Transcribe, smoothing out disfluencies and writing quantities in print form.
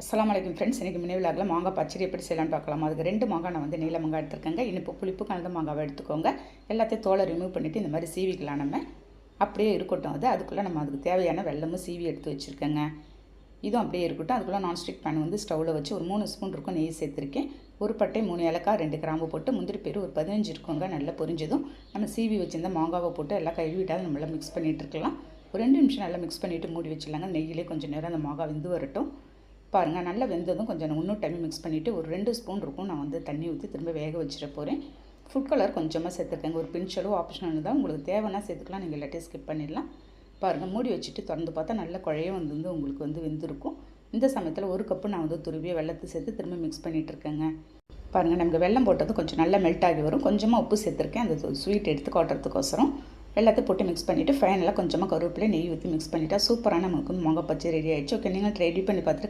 அஸ்ஸலாமு அலைக்கும் ஃப்ரெண்ட்ஸ். இன்றைக்கி மினி விலாகில் மாங்காய் பச்சடி எப்படி செய்யலான்னு பார்க்கலாம். அதுக்கு 2 மாங்காய் நான் வந்து நீல மாங்காய் எடுத்துருக்கேங்க. இனிப்பு புளிப்பு கலந்த மாங்காவை எடுத்துக்கோங்க. எல்லாத்தையும் தோலை ரிமூவ் பண்ணிவிட்டு இந்த மாதிரி சீவிக்கலாம். நம்ம அப்படியே இருக்கட்டும். அதுக்குள்ளே நம்ம அதுக்கு தேவையான வெல்லமும் சீவி எடுத்து வச்சுருக்கேங்க. இதுவும் அப்படியே இருக்கட்டும். அதுக்குள்ளே நான்ஸ்டிக் பேன் வந்து ஸ்டவ்வில் வச்சு ஒரு 3 ஸ்பூன் இருக்கும் நெய் சேர்த்துருக்கேன். ஒரு பட்டை 3 ஏலக்காய் 2 கிராம்பு போட்டு முந்திரி பயிறு ஒரு 15 இருக்குங்க. நல்லா பொரிஞ்சதும் நம்ம சீவி வச்சுருந்த மாங்காவை போட்டு எல்லாம் கழுவிட்டால் நம்மளாம் மிக்ஸ் பண்ணிகிட்டு இருக்கலாம். ஒரு 2 நிமிஷம் நல்லா மிக்ஸ் பண்ணிவிட்டு மூடி வச்சிடலாங்க. நெய்யிலே கொஞ்சம் நேரம் அந்த மாங்காய் வெந்து வரட்டும். பாருங்கள், நல்லா வெந்ததும் கொஞ்சம் இன்னும் டைம் மிக்ஸ் பண்ணிவிட்டு ஒரு 2 ஸ்பூன் இருக்கும் நான் வந்து தண்ணி ஊற்றி திரும்ப வேக வச்சிட போகிறேன். ஃபுட் கலர் கொஞ்சமாக சேர்த்துருக்கேங்க. ஒரு பிஞ்ச் ஆப்ஷனல் தான், உங்களுக்கு தேவைன்னா சேர்த்துக்கலாம், நீங்கள் இல்லாட்டி ஸ்கிப் பண்ணிடலாம். பாருங்கள், மூடி வச்சுட்டு திறந்து பார்த்தா நல்ல குழைய வந்து உங்களுக்கு வந்து வெந்திருக்கும். இந்த சமயத்தில் 1 கப்பு நான் வந்து துருவிய வெள்ளத்தை சேர்த்து திரும்ப மிக்ஸ் பண்ணிகிட்ருக்கேங்க. பாருங்கள், நமக்கு வெல்லம் போட்டது கொஞ்சம் நல்லா மெல்ட் ஆகி வரும். கொஞ்சமாக உப்பு சேர்த்துருக்கேன், அந்த ஸ்வீட் எடுத்து காட்டுறதுக்கோசரம். எல்லாத்தையும் போட்டு மிக்ஸ் பண்ணிவிட்டு ஃபைனலாக கொஞ்சமாக கருவேப்பிலை நெய் ஊற்றி மிக்ஸ் பண்ணிவிட்டா சூப்பரான நமக்கு மாங்காய் பச்சடி ரெடி ஆகிடுச்சு. ஓகே, நீங்கள் ட்ரை பண்ணி பார்த்துட்டு